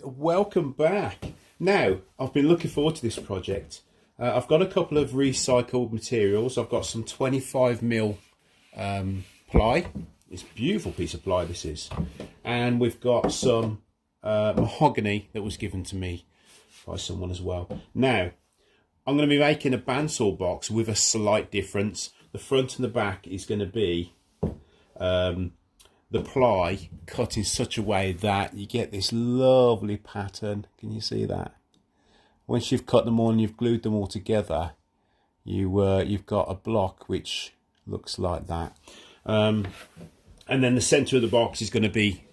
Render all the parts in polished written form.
welcome back. Now, I've been looking forward to this project. I've got a couple of recycled materials. I've got some 25mm ply. It's a beautiful piece of ply, this is. And we've got some mahogany that was given to me by someone as well. Now, I'm going to be making a bandsaw box with a slight difference. The front and the back is going to be the ply cut in such a way that you get this lovely pattern. Can you see that? Once you've cut them all and you've glued them all together, you've got a block which looks like that. And then the centre of the box is going to be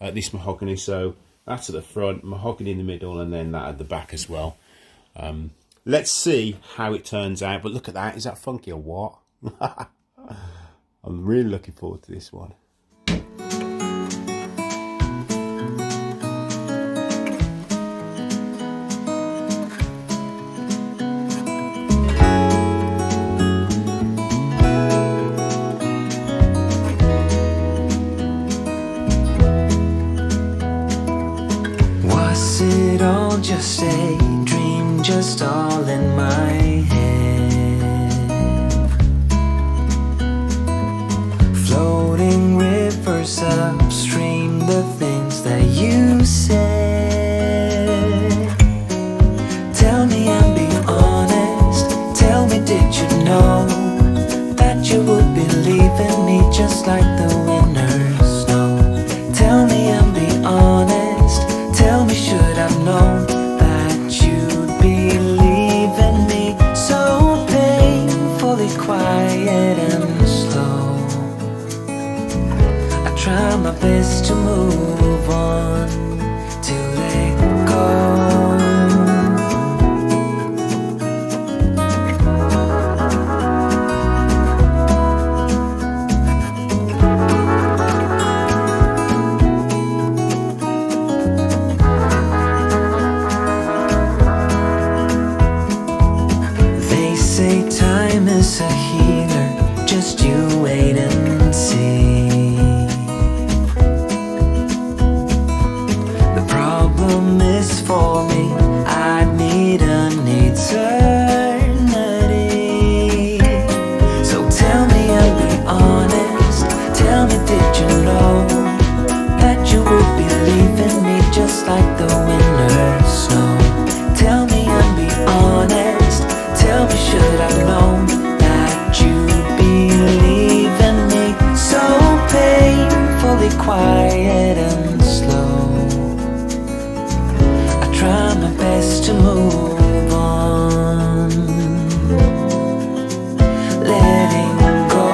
this mahogany. So that's at the front, mahogany in the middle, and then that at the back as well. Let's see how it turns out. But look at that. Is that funky or what? I'm really looking forward to this one. Was it all just a dream, just all in my head? Floating rivers upstream, the things that you said. Tell me and be honest, tell me, did you know that you would be leaving me just like the winter's snow? Tell me and be honest, tell me, should I've known that you'd be leaving me so painfully quiet and slow? I try my best to move on, to let go. Time is a healer, just you wait and see. The problem is for me, I need an eternity. So tell me and be honest, tell me, did you know that you would be leaving me just like the winter snow? Tell me and be honest, tell me, should I've known that you'd be leaving me so painfully quiet and slow? I try my best to move on, letting go.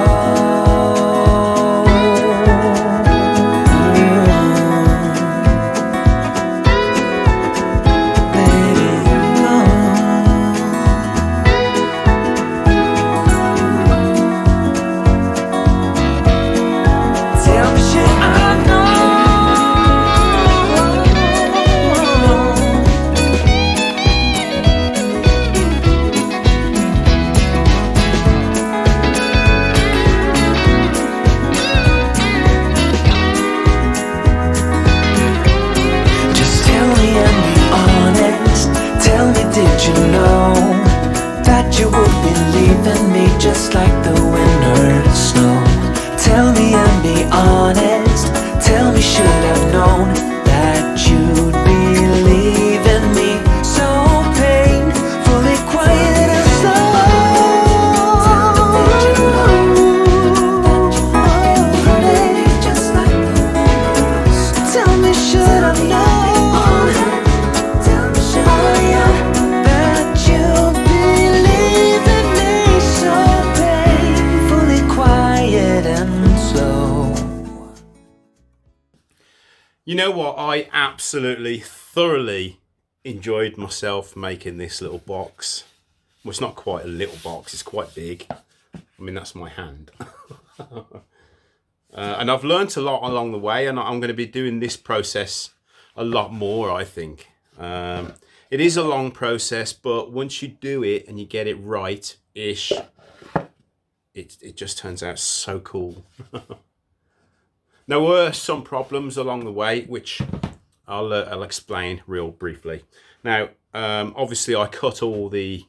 Letting go. Tell me, should I know? Just tell me and be honest, tell me, did you know that you would be leaving me just like the winter snow? Tell me and be honest, tell me, should I've known that you'd be leaving me so painfully quiet and slow? Tell me, should I've known that you'd be leaving me so painfully quiet and slow? You know what? I absolutely, thoroughly enjoyed myself making this little box. Well, it's not quite a little box. It's quite big. I mean, that's my hand. And I've learnt a lot along the way, and I'm going to be doing this process a lot more, I think. It is a long process, but once you do it and you get it right-ish, it just turns out so cool. There were some problems along the way, which I'll explain real briefly. Now, obviously I cut all the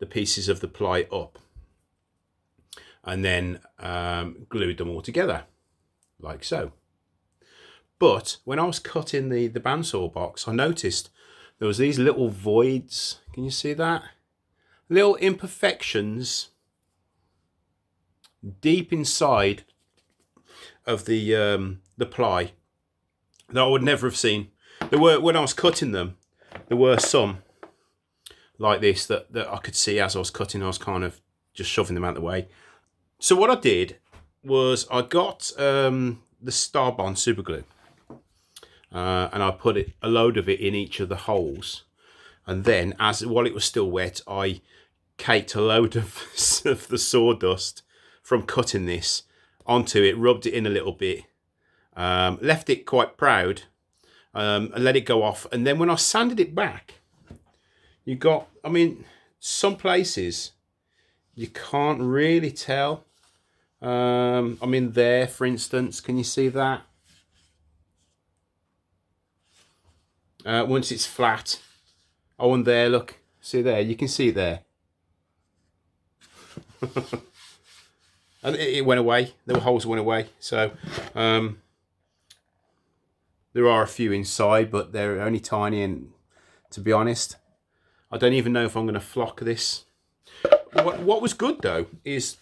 pieces of the ply up and then glued them all together, like so. But when I was cutting the bandsaw box, I noticed there was these little voids. Can you see that? Little imperfections deep inside of the ply that I would never have seen. There were, when I was cutting them, there were some like this that I could see as I was cutting. I was kind of just shoving them out of the way. So what I did was I got the Starbond super glue, and I put a load of it in each of the holes, and then while it was still wet, I caked a load of the sawdust from cutting this onto it, rubbed it in a little bit, left it quite proud, and let it go off. And then when I sanded it back, you got, I mean, some places you can't really tell. I mean, there, for instance, can you see that? Once it's flat. Oh, and there, look, see there, you can see it there. And it went away. The holes went away. So there are a few inside, but they're only tiny. And to be honest, I don't even know if I'm going to flock this. What was good though is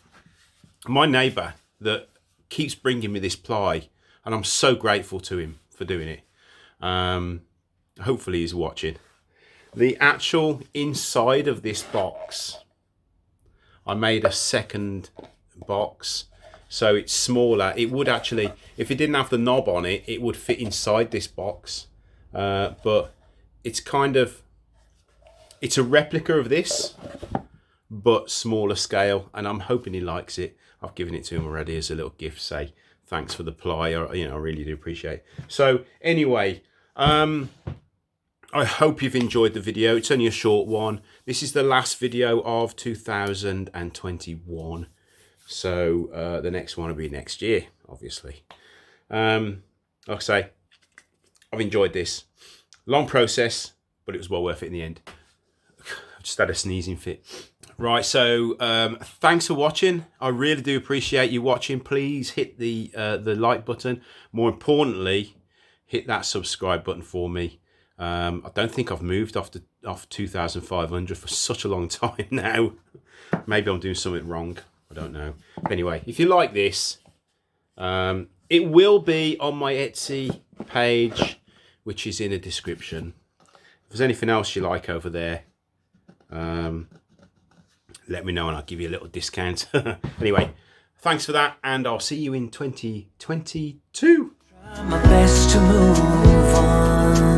my neighbour that keeps bringing me this ply, and I'm so grateful to him for doing it. Hopefully he's watching. The actual inside of this box, I made a second box so it's smaller. It would actually, if it didn't have the knob on it, it would fit inside this box, but it's kind of, it's a replica of this but smaller scale, and I'm hoping he likes it. I've given it to him already as a little gift, say thanks for the ply, or, you know, I really do appreciate it. So anyway, I hope you've enjoyed the video. It's only a short one. This is the last video of 2021. So the next one will be next year, obviously. Like I say, I've enjoyed this. Long process, but it was well worth it in the end. I just had a sneezing fit. Right, so thanks for watching. I really do appreciate you watching. Please hit the like button. More importantly, hit that subscribe button for me. I don't think I've moved off 2,500 for such a long time now. Maybe I'm doing something wrong. I don't know. Anyway, if you like this, it will be on my Etsy page, which is in the description. If there's anything else you like over there, let me know and I'll give you a little discount. Anyway, thanks for that, and I'll see you in 2022. Try my best to move on.